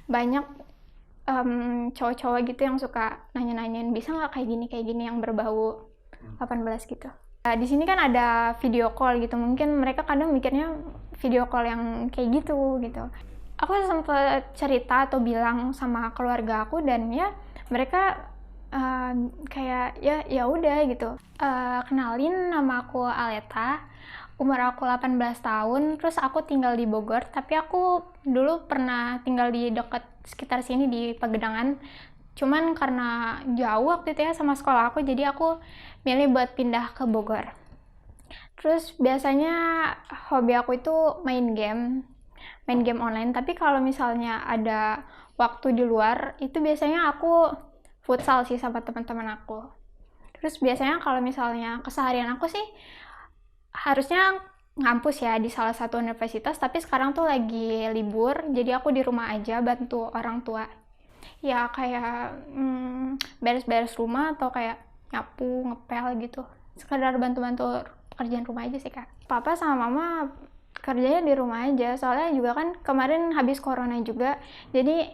banyak cowok-cowok gitu yang suka nanya-nanyain, bisa nggak kayak gini yang berbau 18 gitu. Di sini kan ada video call gitu, mungkin mereka kadang mikirnya video call yang kayak gitu. Aku sempet cerita atau bilang sama keluarga aku dan ya mereka kayak ya udah gitu. Kenalin, nama aku Aleta, umur aku 18 tahun, terus aku tinggal di Bogor, tapi aku dulu pernah tinggal di dekat sekitar sini di Pagedangan. Cuman karena jauh waktu itu ya sama sekolah aku, jadi aku milih buat pindah ke Bogor. Terus biasanya hobi aku itu main game online, tapi kalau misalnya ada waktu di luar, itu biasanya aku futsal sih sama teman-teman aku. Terus biasanya kalau misalnya keseharian aku sih harusnya ngampus ya di salah satu universitas, tapi sekarang tuh lagi libur, jadi aku di rumah aja bantu orang tua. Ya kayak beres-beres rumah atau kayak nyapu, ngepel gitu. Sekedar bantu-bantu pekerjaan rumah aja sih, Kak. Papa sama mama kerjanya di rumah aja, soalnya juga kan kemarin habis corona juga, jadi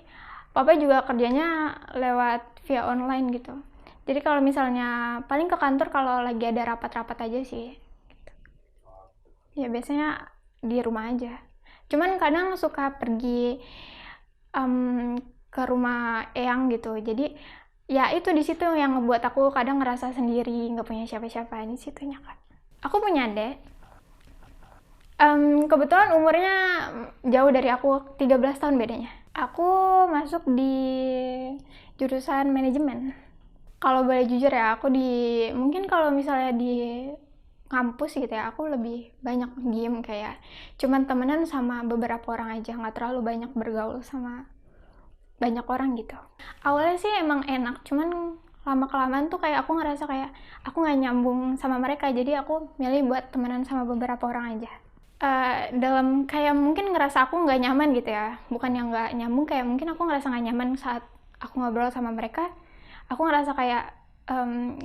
papa juga kerjanya lewat via online gitu. Jadi kalau misalnya paling ke kantor kalau lagi ada rapat-rapat aja sih. Ya biasanya di rumah aja. Cuman kadang suka pergi ke rumah eyang gitu. Jadi ya itu di situ yang ngebuat aku kadang ngerasa sendiri, nggak punya siapa-siapa di situnya, Kak. Aku punya adik. Kebetulan umurnya jauh dari aku, 13 tahun bedanya. Aku masuk di jurusan manajemen. Kalau boleh jujur ya, mungkin kalau misalnya di kampus gitu ya, aku lebih banyak diem, kayak cuman temenan sama beberapa orang aja, nggak terlalu banyak bergaul sama banyak orang gitu. Awalnya sih emang enak, cuman lama-kelamaan tuh kayak aku ngerasa kayak aku nggak nyambung sama mereka, jadi aku milih buat temenan sama beberapa orang aja. Dalam kayak mungkin ngerasa aku nggak nyaman gitu ya, bukan yang nggak nyambung, kayak mungkin aku ngerasa nggak nyaman saat aku ngobrol sama mereka. Aku ngerasa kayak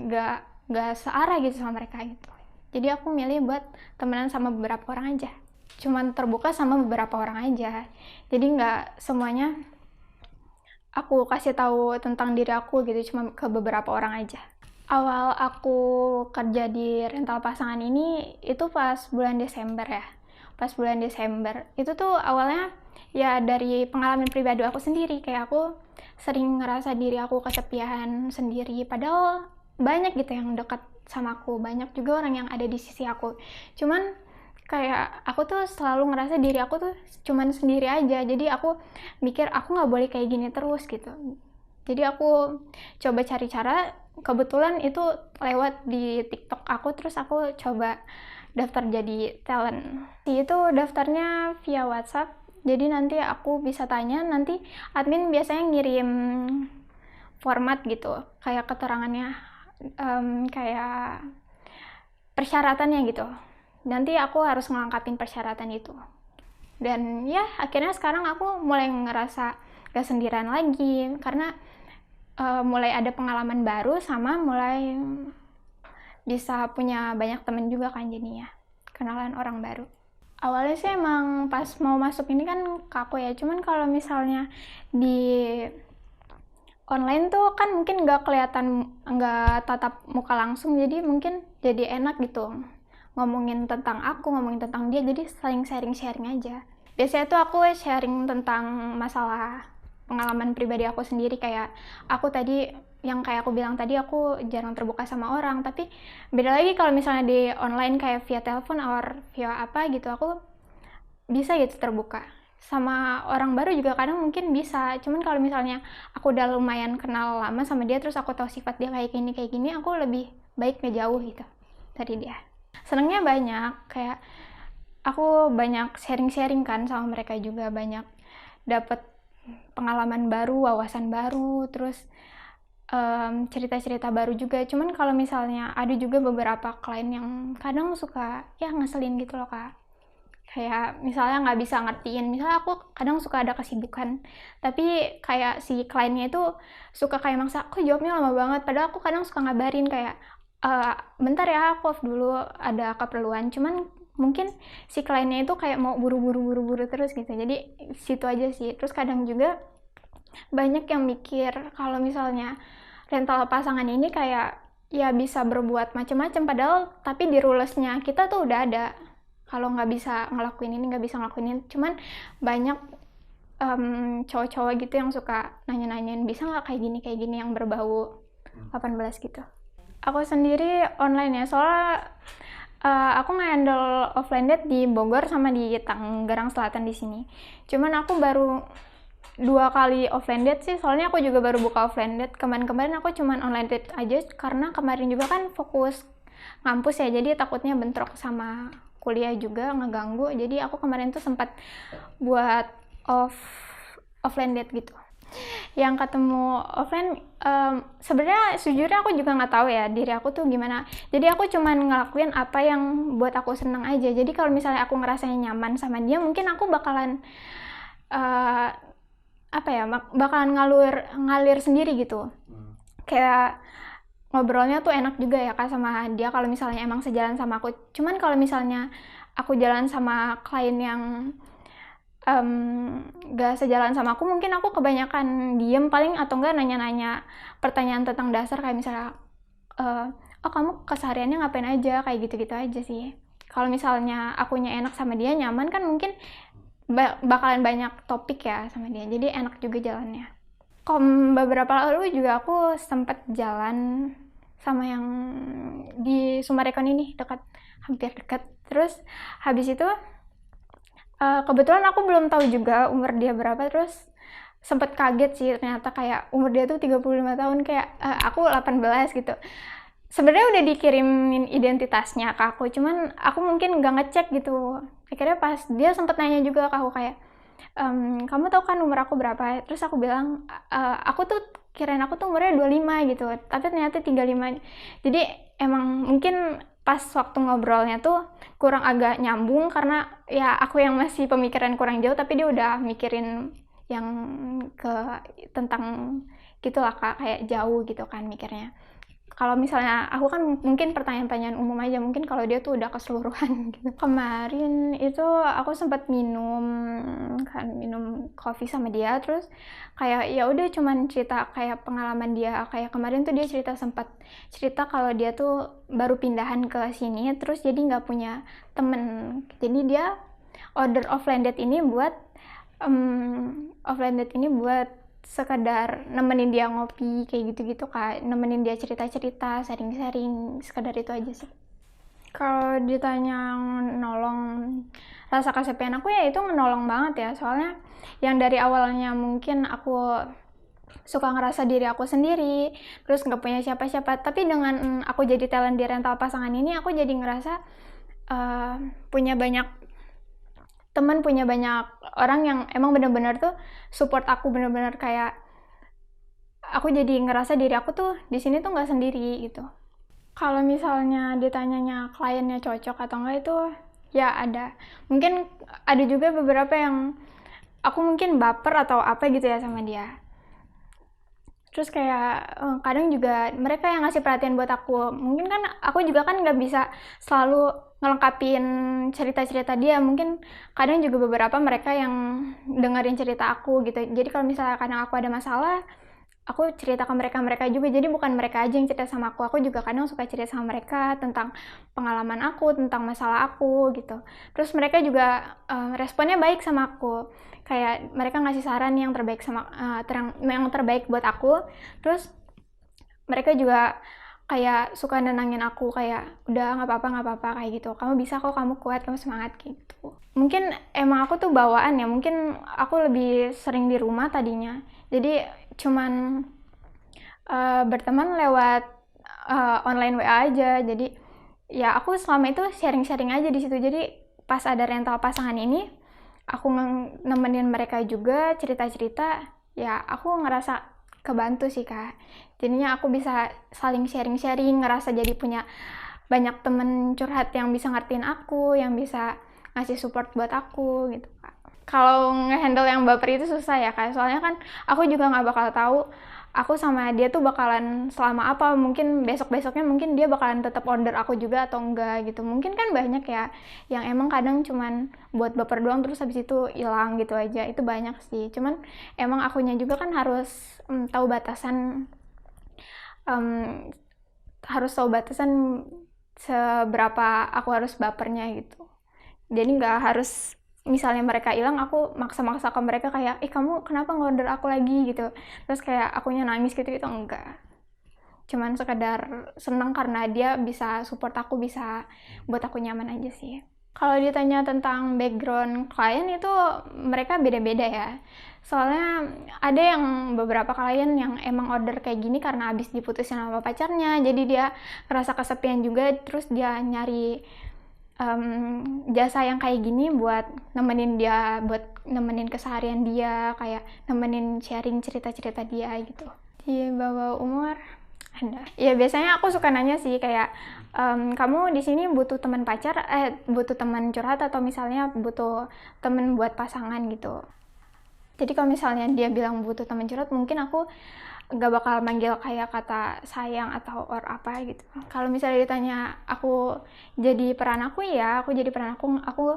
nggak searah gitu sama mereka gitu. Jadi aku milih buat temenan sama beberapa orang aja. Cuman terbuka sama beberapa orang aja. Jadi nggak semuanya aku kasih tahu tentang diri aku gitu, cuma ke beberapa orang aja. Awal aku kerja di rental pasangan ini itu pas bulan Desember ya. Pas bulan Desember itu tuh awalnya ya dari pengalaman pribadi aku sendiri, kayak aku sering ngerasa diri aku kesepian sendiri, padahal banyak gitu yang dekat sama aku, banyak juga orang yang ada di sisi aku. Cuman kayak aku tuh selalu ngerasa diri aku tuh cuman sendiri aja, jadi aku mikir aku nggak boleh kayak gini terus gitu. Jadi aku coba cari cara, kebetulan itu lewat di TikTok aku, terus aku coba daftar jadi talent. Itu daftarnya via WhatsApp, jadi nanti aku bisa tanya, nanti admin biasanya ngirim format gitu, kayak keterangannya, kayak persyaratannya gitu. Nanti aku harus ngelengkapin persyaratan itu. Dan ya akhirnya sekarang aku mulai ngerasa gak sendirian lagi, karena mulai ada pengalaman baru sama mulai bisa punya banyak temen juga kan, jadinya kenalan orang baru. Awalnya sih emang pas mau masuk ini kan kaku ya, cuman kalau misalnya di online tuh kan mungkin nggak kelihatan, nggak tatap muka langsung, jadi mungkin jadi enak gitu ngomongin tentang aku, ngomongin tentang dia, jadi saling sharing aja. Biasanya tuh aku sharing tentang masalah pengalaman pribadi aku sendiri, kayak aku tadi yang kayak aku bilang tadi, aku jarang terbuka sama orang, tapi beda lagi kalau misalnya di online kayak via telepon or via apa gitu, aku bisa gitu terbuka sama orang baru juga kadang mungkin bisa. Cuman kalau misalnya aku udah lumayan kenal lama sama dia, terus aku tahu sifat dia kayak gini, aku lebih baik ngejauh gitu dari dia. Senangnya banyak, kayak aku banyak sharing kan sama mereka juga, banyak dapet pengalaman baru, wawasan baru, terus cerita-cerita baru juga. Cuman kalau misalnya ada juga beberapa klien yang kadang suka ya ngeselin gitu loh, Kak. Kayak misalnya nggak bisa ngertiin, misalnya aku kadang suka ada kesibukan, tapi kayak si kliennya itu suka kayak maksa, kok jawabnya lama banget, padahal aku kadang suka ngabarin kayak, bentar ya, aku off dulu, ada keperluan. Cuman mungkin si kliennya itu kayak mau buru-buru terus gitu, jadi situ aja sih. Terus kadang juga Banyak yang mikir kalau misalnya rental pasangan ini kayak ya bisa berbuat macam-macam, padahal tapi di rulesnya kita tuh udah ada kalau nggak bisa ngelakuin ini, nggak bisa ngelakuin ini. Cuman banyak cowok-cowok gitu yang suka nanya-nanyain bisa nggak kayak gini yang berbau 18 gitu. Aku sendiri online ya, soalnya aku nge-handle offline date di Bogor sama di Tangerang Selatan di sini. Cuman aku baru 2 kali offline date sih, soalnya aku juga baru buka offline date. Kemarin aku cuman online date aja karena kemarin juga kan fokus ngampus ya, jadi takutnya bentrok sama kuliah juga ngeganggu. Jadi aku kemarin tuh sempat buat offline date gitu. Yang ketemu offline, sebenarnya sejujurnya aku juga nggak tahu ya diri aku tuh gimana. Jadi aku cuman ngelakuin apa yang buat aku seneng aja. Jadi kalau misalnya aku ngerasanya nyaman sama dia, mungkin aku bakalan bakalan ngalir sendiri gitu. Kayak ngobrolnya tuh enak juga ya Kak sama dia kalau misalnya emang sejalan sama aku. Cuman kalau misalnya aku jalan sama klien yang gak sejalan sama aku, mungkin aku kebanyakan diem paling, atau enggak nanya-nanya pertanyaan tentang dasar kayak misalnya oh kamu kesehariannya ngapain aja, kayak gitu-gitu aja sih. Kalau misalnya akunya enak sama dia, nyaman kan, mungkin bakalan banyak topik ya sama dia, jadi enak juga jalannya. Beberapa lalu juga aku sempat jalan sama yang di Sumarekon ini, hampir dekat. Terus habis itu kebetulan aku belum tahu juga umur dia berapa, terus sempet kaget sih, ternyata kayak umur dia tuh 35 tahun, kayak aku 18 gitu. Sebenarnya udah dikirimin identitasnya ke aku, cuman aku mungkin nggak ngecek gitu. Akhirnya pas dia sempet nanya juga ke aku kayak, kamu tahu kan umur aku berapa? Terus aku bilang, aku tuh kirain aku tuh umurnya 25 gitu, tapi ternyata 35. Jadi emang mungkin pas waktu ngobrolnya tuh kurang agak nyambung, karena ya aku yang masih pemikiran kurang jauh, tapi dia udah mikirin yang tentang gitulah Kak, kayak jauh gitu kan mikirnya. Kalau misalnya aku kan mungkin pertanyaan-pertanyaan umum aja, mungkin kalau dia tuh udah keseluruhan gitu. Kemarin itu aku sempat minum kopi sama dia, terus kayak ya udah cuman cerita kayak pengalaman dia. Kayak kemarin tuh dia sempat cerita kalau dia tuh baru pindahan ke sini, terus jadi nggak punya temen. Jadi dia order offline date ini buat sekedar nemenin dia ngopi kayak gitu-gitu Kak, nemenin dia cerita-cerita, sharing-sharing, sekedar itu aja sih. Kalau ditanya nolong rasa kesepian aku, ya itu menolong banget ya, soalnya yang dari awalnya mungkin aku suka ngerasa diri aku sendiri, terus nggak punya siapa-siapa, tapi dengan aku jadi talent di rental pasangan ini, aku jadi ngerasa punya banyak teman, punya banyak orang yang emang benar-benar tuh support aku, benar-benar kayak aku jadi ngerasa diri aku tuh di sini tuh nggak sendiri gitu. Kalau misalnya ditanyanya kliennya cocok atau enggak, itu ya ada. Mungkin ada juga beberapa yang aku mungkin baper atau apa gitu ya sama dia. Terus kayak kadang juga mereka yang ngasih perhatian buat aku. Mungkin kan aku juga kan nggak bisa selalu ngelengkapin cerita-cerita dia. Mungkin kadang juga beberapa mereka yang dengerin cerita aku gitu. Jadi kalau misalnya kadang aku ada masalah, aku cerita ke mereka juga. Jadi bukan mereka aja yang cerita sama aku juga kadang suka cerita sama mereka tentang pengalaman aku, tentang masalah aku gitu. Terus mereka juga responnya baik sama aku. Kayak mereka ngasih saran yang terbaik yang terbaik buat aku. Terus mereka juga kayak suka nenangin aku, kayak udah nggak apa-apa kayak gitu. Kamu bisa kok, kamu kuat, kamu semangat gitu. Mungkin emang aku tuh bawaan ya. Mungkin aku lebih sering di rumah tadinya. Jadi cuman berteman lewat online WA aja. Jadi ya aku selama itu sharing-sharing aja di situ. Jadi pas ada rental pasangan ini, aku nemenin mereka juga cerita-cerita, ya aku ngerasa kebantu sih Kak. Jadinya aku bisa saling sharing-sharing, ngerasa jadi punya banyak temen curhat yang bisa ngertiin aku, yang bisa ngasih support buat aku gitu Kak. Kalau ngehandle yang baper itu susah ya Kak, soalnya kan aku juga nggak bakal tahu aku sama dia tuh bakalan selama apa, mungkin besok-besoknya mungkin dia bakalan tetap order aku juga atau enggak gitu. Mungkin kan banyak ya yang emang kadang cuman buat baper doang terus habis itu hilang gitu aja, itu banyak sih. Cuman emang akunya juga kan harus tahu batasan, um, harus tahu batasan seberapa aku harus bapernya gitu. Jadi nggak harus misalnya mereka hilang aku maksa-maksa ke mereka kayak kamu kenapa ngorder aku lagi gitu, terus kayak akunya nangis gitu gitu, enggak, cuman sekedar seneng karena dia bisa support aku, bisa buat aku nyaman aja sih. Kalau ditanya tentang background klien itu mereka beda-beda ya, soalnya ada yang beberapa klien yang emang order kayak gini karena habis diputusin sama pacarnya, jadi dia ngerasa kesepian juga, terus dia nyari jasa yang kayak gini buat nemenin dia, buat nemenin keseharian dia, kayak nemenin sharing cerita-cerita dia gitu. Di bawah umur ada. Ya biasanya aku suka nanya sih kayak kamu di sini butuh teman pacar, butuh teman curhat atau misalnya butuh teman buat pasangan gitu. Jadi kalau misalnya dia bilang butuh teman curhat, mungkin aku gak bakal manggil kayak kata sayang atau or apa gitu. Kalau misalnya ditanya aku jadi peran aku, ya aku jadi peran aku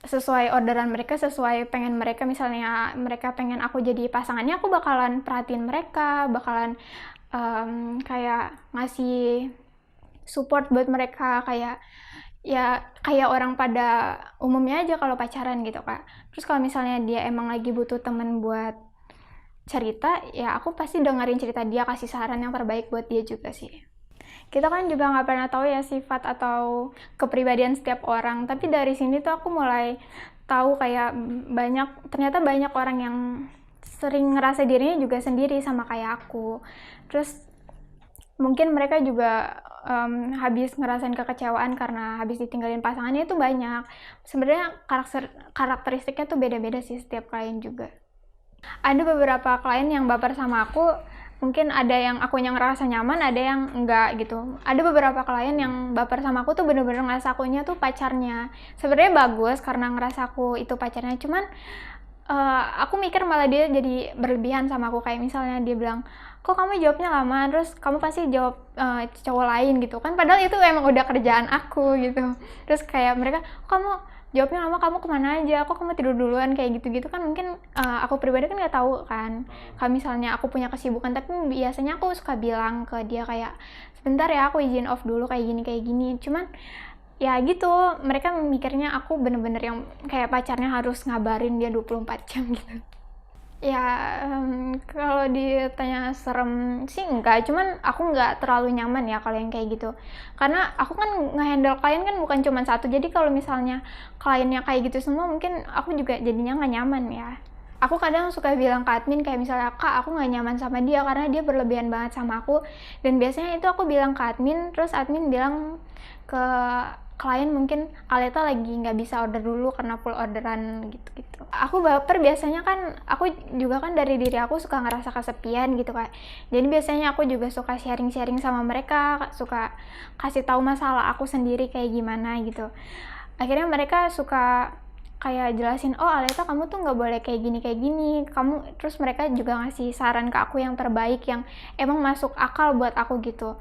sesuai orderan mereka, sesuai pengen mereka. Misalnya mereka pengen aku jadi pasangannya, aku bakalan perhatiin mereka, bakalan kayak ngasih support buat mereka, kayak ya kayak orang pada umumnya aja kalau pacaran gitu Kak. Terus kalau misalnya dia emang lagi butuh temen buat cerita, ya aku pasti dengerin cerita dia, kasih saran yang terbaik buat dia juga sih. Kita kan juga nggak pernah tahu ya sifat atau kepribadian setiap orang, tapi dari sini tuh aku mulai tahu kayak ternyata banyak orang yang sering ngerasa dirinya juga sendiri sama kayak aku. Terus mungkin mereka juga habis ngerasain kekecewaan karena habis ditinggalin pasangannya, itu banyak. Sebenarnya karakteristiknya tuh beda-beda sih setiap klien juga. Ada beberapa klien yang baper sama aku, mungkin ada yang akunya ngerasa nyaman, ada yang enggak gitu. Ada beberapa klien yang baper sama aku tuh bener-bener ngerasa akunya tuh pacarnya. Sebenarnya bagus karena ngerasa aku itu pacarnya, cuman aku mikir malah dia jadi berlebihan sama aku. Kayak misalnya dia bilang, kok kamu jawabnya lama, terus kamu pasti jawab cowok lain gitu kan, padahal itu emang udah kerjaan aku gitu. Terus kayak mereka, kamu jawabnya lama, kamu kemana aja, kok kamu tidur duluan, kayak gitu-gitu kan. Mungkin aku pribadi kan nggak tahu kan kalau misalnya aku punya kesibukan, tapi biasanya aku suka bilang ke dia kayak sebentar ya, aku izin off dulu kayak gini. Cuman ya gitu, mereka mikirnya aku bener-bener yang kayak pacarnya harus ngabarin dia 24 jam gitu. Ya kalau ditanya serem sih enggak, cuman aku nggak terlalu nyaman ya kalau yang kayak gitu, karena aku kan ngehandle klien kan bukan cuma satu, jadi kalau misalnya kliennya kayak gitu semua mungkin aku juga jadinya nggak nyaman ya. Aku kadang suka bilang ke admin kayak misalnya, kak aku nggak nyaman sama dia karena dia berlebihan banget sama aku, dan biasanya itu aku bilang ke admin, terus admin bilang ke klien mungkin Aleta lagi nggak bisa order dulu karena full orderan gitu. Aku baper biasanya kan, aku juga kan dari diri aku suka ngerasa kesepian gitu Kak. Jadi biasanya aku juga suka sharing-sharing sama mereka, suka kasih tahu masalah aku sendiri kayak gimana gitu. Akhirnya mereka suka kayak jelasin, oh Aleta kamu tuh nggak boleh kayak gini kamu, terus mereka juga ngasih saran ke aku yang terbaik, yang emang masuk akal buat aku gitu.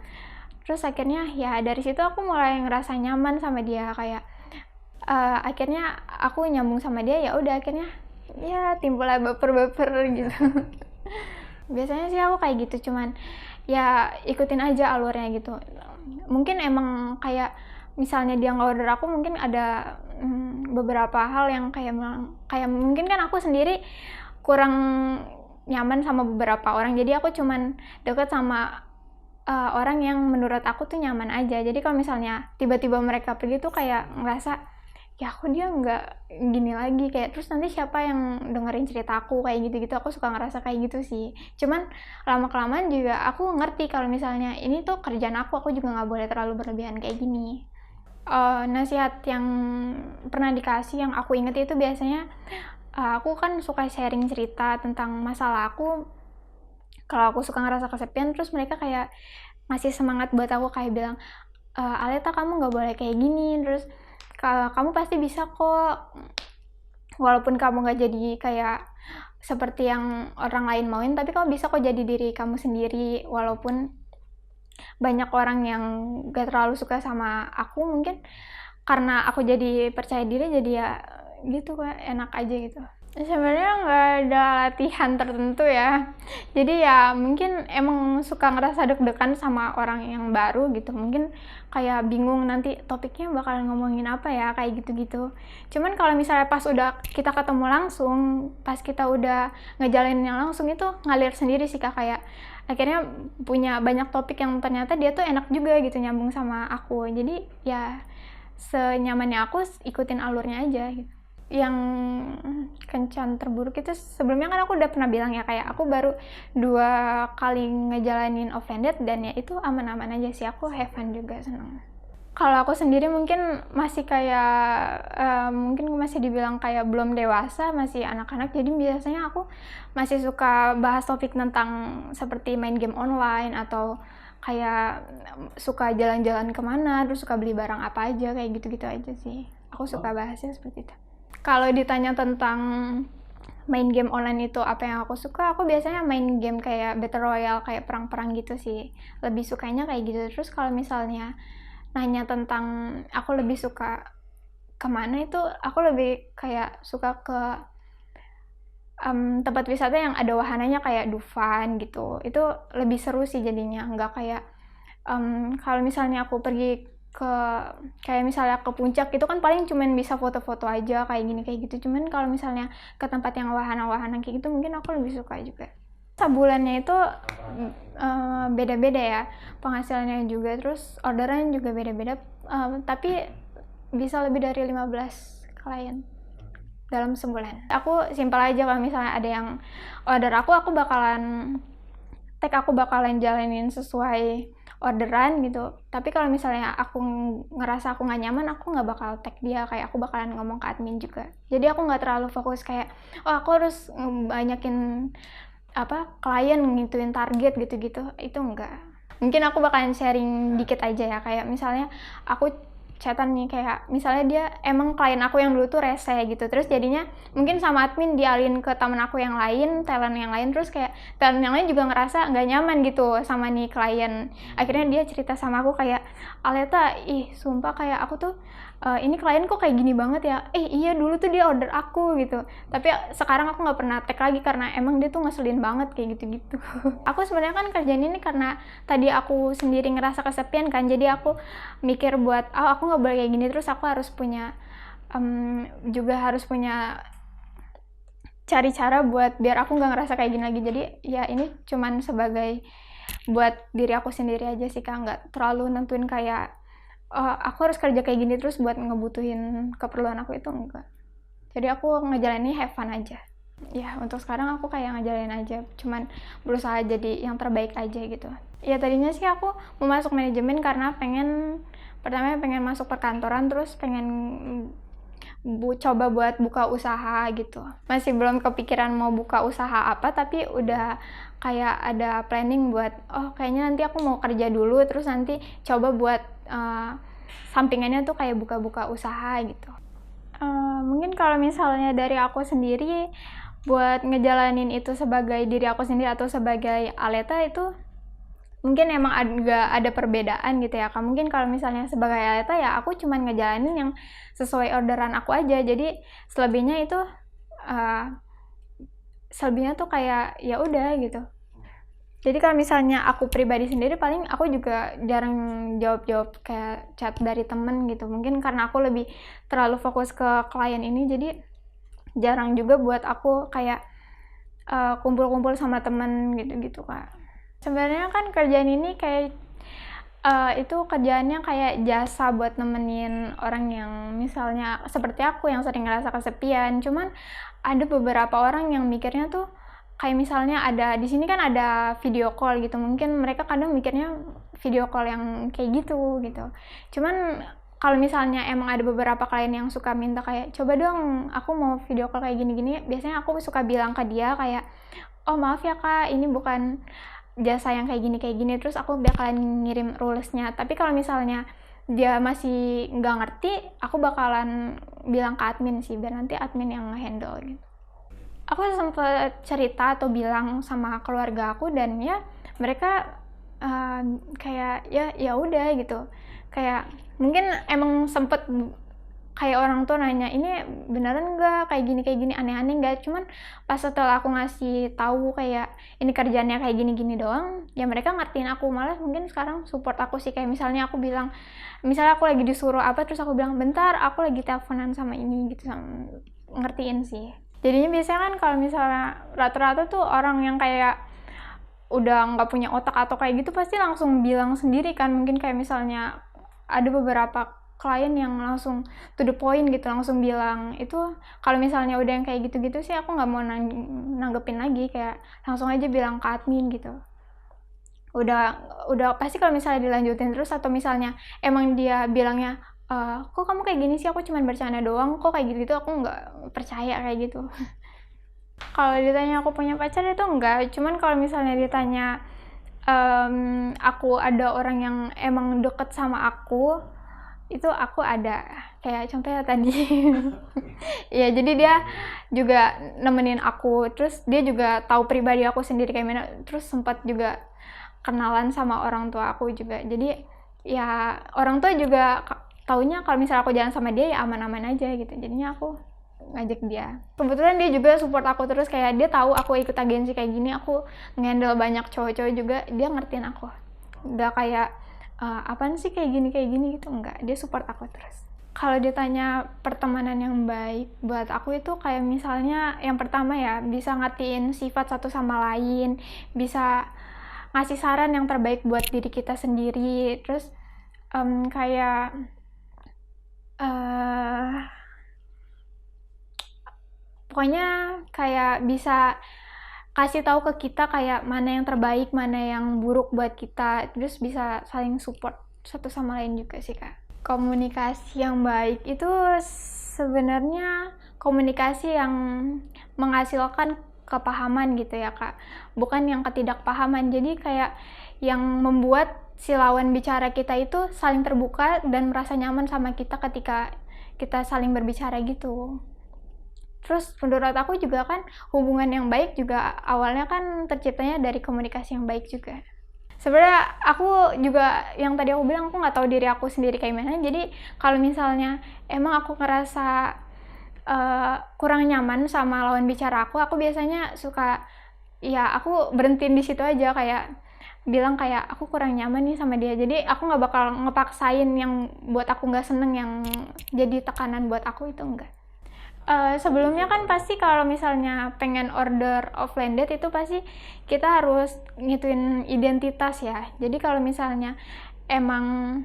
Terus akhirnya ya dari situ aku mulai ngerasa nyaman sama dia, kayak akhirnya aku nyambung sama dia, ya udah akhirnya ya timbullah baper gitu. Biasanya sih aku kayak gitu, cuman ya ikutin aja alurnya gitu. Mungkin emang kayak misalnya dia nggak order aku, mungkin ada beberapa hal yang kayak mungkin kan aku sendiri kurang nyaman sama beberapa orang, jadi aku cuman deket sama orang yang menurut aku tuh nyaman aja. Jadi kalau misalnya tiba-tiba mereka pergi tuh kayak ngerasa, ya aku dia nggak gini lagi, kayak terus nanti siapa yang dengerin cerita aku kayak gitu-gitu. Aku suka ngerasa kayak gitu sih. Cuman lama-kelamaan juga aku ngerti kalau misalnya ini tuh kerjaan aku juga nggak boleh terlalu berlebihan kayak gini. Nasihat yang pernah dikasih yang aku inget itu biasanya, aku kan suka sharing cerita tentang masalah aku. Kalau aku suka ngerasa kesepian, terus mereka kayak ngasih semangat buat aku, kayak bilang, Aleta kamu nggak boleh kayak gini, terus kamu pasti bisa kok, walaupun kamu nggak jadi kayak seperti yang orang lain mauin, tapi kamu bisa kok jadi diri kamu sendiri, walaupun banyak orang yang gak terlalu suka sama aku, mungkin karena aku jadi percaya diri, jadi ya gitu kok, enak aja gitu. Sebenarnya nggak ada latihan tertentu ya, jadi ya mungkin emang suka ngerasa deg-degan sama orang yang baru gitu, mungkin kayak bingung nanti topiknya bakalan ngomongin apa ya, kayak gitu-gitu. Cuman kalau misalnya pas udah kita ketemu langsung, pas kita udah ngejalanin yang langsung, itu ngalir sendiri sih Kak, kayak akhirnya punya banyak topik yang ternyata dia tuh enak juga gitu, nyambung sama aku. Jadi ya senyamannya aku ikutin alurnya aja gitu. Yang kencan terburuk itu sebelumnya kan aku udah pernah bilang ya, kayak aku baru 2 kali ngejalanin offended dan ya itu aman-aman aja sih, aku have fun juga, seneng. Kalau aku sendiri mungkin masih kayak mungkin masih dibilang kayak belum dewasa, masih anak-anak, jadi biasanya aku masih suka bahas topik tentang seperti main game online atau kayak suka jalan-jalan kemana, terus suka beli barang apa aja, kayak gitu-gitu aja sih. Aku suka bahasnya seperti itu. Kalau ditanya tentang main game online itu apa yang aku suka, aku biasanya main game kayak Battle Royale, kayak perang-perang gitu sih. Lebih sukanya kayak gitu. Terus kalau misalnya nanya tentang aku lebih suka kemana, itu aku lebih kayak suka ke tempat wisata yang ada wahananya kayak Dufan gitu. Itu lebih seru sih jadinya, nggak kayak kalau misalnya aku pergi ke kayak misalnya ke puncak itu kan paling cuman bisa foto-foto aja kayak gini kayak gitu. Cuman kalau misalnya ke tempat yang wahana-wahana kayak gitu, mungkin aku lebih suka juga. Sabulannya itu beda-beda ya penghasilannya juga, terus orderan juga beda-beda, tapi bisa lebih dari 15 klien dalam sebulan. Aku simpel aja, kalau misalnya ada yang order aku bakalan aku bakalan jalanin sesuai orderan gitu. Tapi kalau misalnya aku ngerasa aku nggak nyaman, aku nggak bakal tag dia, kayak aku bakalan ngomong ke admin juga. Jadi aku nggak terlalu fokus kayak aku harus banyakin klien, ngituin target gitu-gitu, itu enggak. Mungkin aku bakalan sharing dikit aja ya, kayak misalnya aku chatan nih, kayak misalnya dia emang klien aku yang dulu tuh rese gitu, terus jadinya mungkin sama admin dialin ke temen aku yang lain, talent yang lain, terus kayak talent yang lain juga ngerasa nggak nyaman gitu sama nih klien. Akhirnya dia cerita sama aku kayak, Aleta, sumpah kayak aku tuh ini klien kok kayak gini banget ya, iya dulu tuh dia order aku gitu, tapi sekarang aku nggak pernah tag lagi karena emang dia tuh ngeselin banget kayak gitu-gitu. Aku sebenarnya kan kerjaan ini karena tadi aku sendiri ngerasa kesepian kan, jadi aku mikir buat aku nggak boleh kayak gini terus, aku harus punya juga harus punya cari cara buat biar aku nggak ngerasa kayak gini lagi. Jadi ya ini cuman sebagai buat diri aku sendiri aja sih Kak, nggak terlalu nentuin kayak aku harus kerja kayak gini terus buat ngebutuhin keperluan aku, itu enggak. Jadi aku ngejalanin have fun aja. Ya untuk sekarang aku kayak ngejalanin aja, cuman berusaha jadi yang terbaik aja gitu. Ya tadinya sih aku mau masuk manajemen karena pertama pengen masuk perkantoran, terus pengen coba buat buka usaha gitu. Masih belum kepikiran mau buka usaha apa, tapi udah kayak ada planning buat kayaknya nanti aku mau kerja dulu, terus nanti coba buat sampingannya tuh kayak buka-buka usaha gitu. Mungkin kalau misalnya dari aku sendiri buat ngejalanin itu sebagai diri aku sendiri atau sebagai Aleta, itu mungkin emang ada perbedaan gitu ya Kak. Mungkin kalau misalnya sebagai Aleta ya aku cuman ngejalanin yang sesuai orderan aku aja. Jadi selebihnya itu selebihnya tuh kayak ya udah gitu. Jadi kalau misalnya aku pribadi sendiri, paling aku juga jarang jawab-jawab kayak chat dari temen gitu. Mungkin karena aku lebih terlalu fokus ke klien ini, jadi jarang juga buat aku kayak kumpul-kumpul sama temen gitu-gitu Kak. Sebenarnya kan kerjaan ini kayak itu kerjaannya kayak jasa buat nemenin orang yang misalnya seperti aku yang sering ngerasa kesepian. Cuman ada beberapa orang yang mikirnya tuh kayak misalnya ada di sini kan ada video call gitu, mungkin mereka kadang mikirnya video call yang kayak gitu. Cuman kalau misalnya emang ada beberapa klien yang suka minta kayak, coba dong aku mau video call kayak gini-gini, biasanya aku suka bilang ke dia kayak, oh maaf ya Kak, ini bukan jasa yang kayak gini, terus aku bakalan ngirim rulesnya. Tapi kalau misalnya dia masih nggak ngerti, aku bakalan bilang ke admin sih, biar nanti admin yang nge-handle gitu. Aku sempet cerita atau bilang sama keluarga aku, dan ya mereka kayak ya udah gitu. Kayak mungkin emang sempet kayak orang tua nanya, ini beneran nggak kayak gini aneh-aneh nggak, cuman pas setelah aku ngasih tahu kayak ini kerjaannya kayak gini doang, ya mereka ngertiin aku. Malah mungkin sekarang support aku sih, kayak misalnya aku bilang, misalnya aku lagi disuruh apa terus aku bilang bentar aku lagi teleponan sama ini gitu, sama ngertiin sih. Jadinya biasanya kan kalau misalnya rata-rata tuh orang yang kayak udah nggak punya otak atau kayak gitu pasti langsung bilang sendiri kan. Mungkin kayak misalnya ada beberapa klien yang langsung to the point gitu, langsung bilang. Itu kalau misalnya udah yang kayak gitu-gitu sih aku nggak mau nanggepin lagi, kayak langsung aja bilang ke admin gitu. Udah pasti kalau misalnya dilanjutin terus, atau misalnya emang dia bilangnya kok kamu kayak gini sih, aku cuma bercanda doang kok kayak gitu, aku nggak percaya kayak gitu. Kalau ditanya aku punya pacar itu enggak, cuman kalau misalnya ditanya aku ada orang yang emang deket sama aku, itu aku ada, kayak contohnya tadi. Ya jadi dia juga nemenin aku, terus dia juga tahu pribadi aku sendiri kayak mana, terus sempat juga kenalan sama orang tua aku juga. Jadi ya orang tua juga taunya kalau misalnya aku jalan sama dia ya aman-aman aja gitu, jadinya aku ngajak dia. Kebetulan dia juga support aku terus, kayak dia tahu aku ikut agensi kayak gini, aku nge-handle banyak cowok-cowok juga, dia ngertiin aku. Nggak kayak apaan sih kayak gini gitu, enggak, dia support aku terus. Kalau ditanya pertemanan yang baik buat aku itu kayak misalnya yang pertama ya bisa ngertiin sifat satu sama lain, bisa ngasih saran yang terbaik buat diri kita sendiri, terus kayak pokoknya kayak bisa kasih tahu ke kita kayak mana yang terbaik, mana yang buruk buat kita, terus bisa saling support satu sama lain juga sih Kak. Komunikasi yang baik itu sebenarnya komunikasi yang menghasilkan kepahaman gitu ya Kak, bukan yang ketidakpahaman. Jadi kayak yang membuat si lawan bicara kita itu saling terbuka dan merasa nyaman sama kita ketika kita saling berbicara gitu. Terus menurut aku juga kan hubungan yang baik juga awalnya kan terciptanya dari komunikasi yang baik juga. Sebenarnya aku juga yang tadi aku bilang, aku nggak tahu diri aku sendiri kayak mana. Jadi kalau misalnya emang aku ngerasa kurang nyaman sama lawan bicara aku biasanya suka ya aku berhentiin di situ aja, kayak bilang kayak aku kurang nyaman nih sama dia. Jadi aku nggak bakal ngepaksain yang buat aku nggak seneng, yang jadi tekanan buat aku itu enggak. Sebelumnya kan pasti kalau misalnya pengen order offline date itu pasti kita harus ngituin identitas ya. Jadi kalau misalnya emang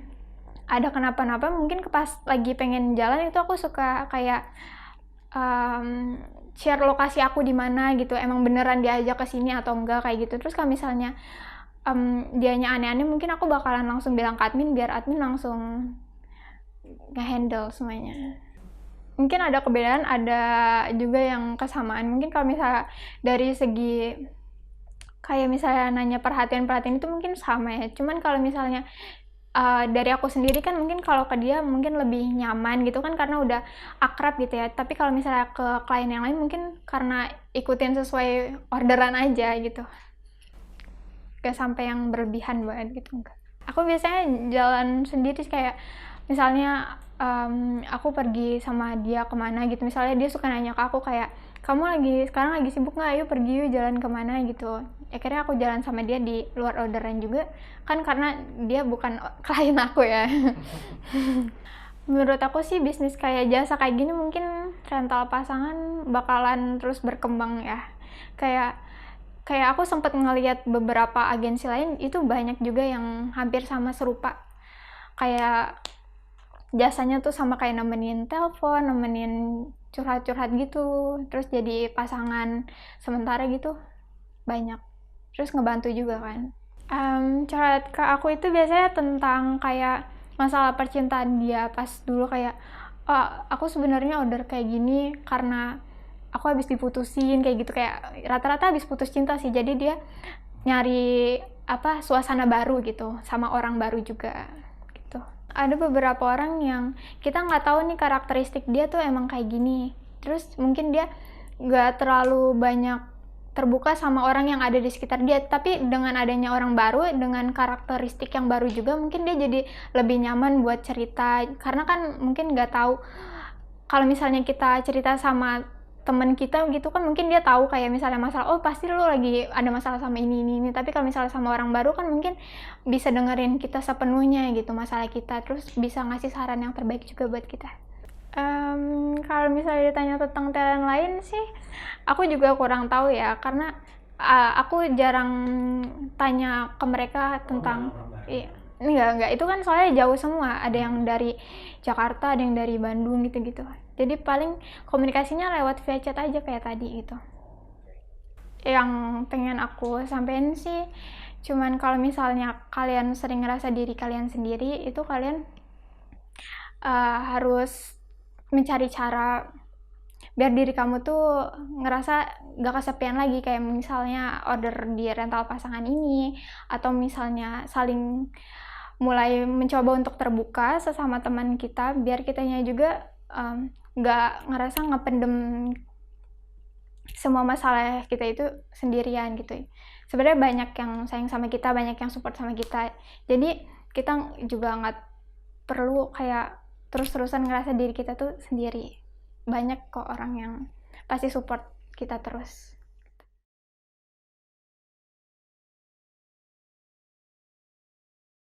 ada kenapa-napa, mungkin pas lagi pengen jalan itu aku suka kayak share lokasi aku di mana gitu, emang beneran diajak ke sini atau enggak kayak gitu. Terus kalau misalnya dianya aneh-aneh, mungkin aku bakalan langsung bilang ke admin biar admin langsung nge-handle semuanya. Mungkin ada perbedaan, ada juga yang kesamaan. Mungkin kalau misalnya dari segi kayak misalnya nanya perhatian itu mungkin sama ya. Cuman kalau misalnya dari aku sendiri kan mungkin kalau ke dia mungkin lebih nyaman gitu kan karena udah akrab gitu ya. Tapi kalau misalnya ke klien yang lain mungkin karena ikutin sesuai orderan aja gitu. Gak sampai yang berlebihan banget gitu, enggak. Aku biasanya jalan sendiri kayak misalnya aku pergi sama dia kemana gitu, misalnya dia suka nanya ke aku kayak kamu sekarang lagi sibuk nggak, ayo pergi yuk jalan kemana gitu. Akhirnya aku jalan sama dia di luar orderan juga kan, karena dia bukan klien aku ya. Menurut aku sih bisnis kayak jasa kayak gini mungkin rental pasangan bakalan terus berkembang ya. Kayak aku sempat ngelihat beberapa agensi lain itu banyak juga yang hampir sama serupa, kayak jasanya tuh sama kayak nemenin telepon, nemenin curhat-curhat gitu, terus jadi pasangan sementara gitu banyak, terus ngebantu juga kan. Curhat ke aku itu biasanya tentang kayak masalah percintaan dia pas dulu, kayak aku sebenarnya order kayak gini karena aku habis diputusin kayak gitu, kayak rata-rata habis putus cinta sih, jadi dia nyari suasana baru gitu sama orang baru juga gitu. Ada beberapa orang yang kita nggak tahu nih karakteristik dia tuh emang kayak gini. Terus mungkin dia nggak terlalu banyak terbuka sama orang yang ada di sekitar dia, tapi dengan adanya orang baru dengan karakteristik yang baru juga mungkin dia jadi lebih nyaman buat cerita, karena kan mungkin nggak tahu kalau misalnya kita cerita sama teman kita gitu kan mungkin dia tahu kayak misalnya masalah, oh pasti lu lagi ada masalah sama ini, tapi kalau misalnya sama orang baru kan mungkin bisa dengerin kita sepenuhnya gitu masalah kita, terus bisa ngasih saran yang terbaik juga buat kita. Kalau misalnya ditanya tentang talent lain sih, aku juga kurang tahu ya, karena aku jarang tanya ke mereka tentang. Iya, enggak, itu kan soalnya jauh semua, ada yang dari Jakarta, ada yang dari Bandung gitu-gitu. Jadi paling komunikasinya lewat via chat aja kayak tadi gitu. Yang pengen aku sampein sih, cuman kalau misalnya kalian sering ngerasa diri kalian sendiri, itu kalian harus mencari cara biar diri kamu tuh ngerasa gak kesepian lagi, kayak misalnya order di rental pasangan ini, atau misalnya saling mulai mencoba untuk terbuka sesama teman kita, biar kitanya juga gak ngerasa ngependem semua masalah kita itu sendirian gitu. Sebenarnya banyak yang sayang sama kita, banyak yang support sama kita, jadi kita juga nggak perlu kayak terus-terusan ngerasa diri kita tuh sendiri. Banyak kok orang yang pasti support kita terus.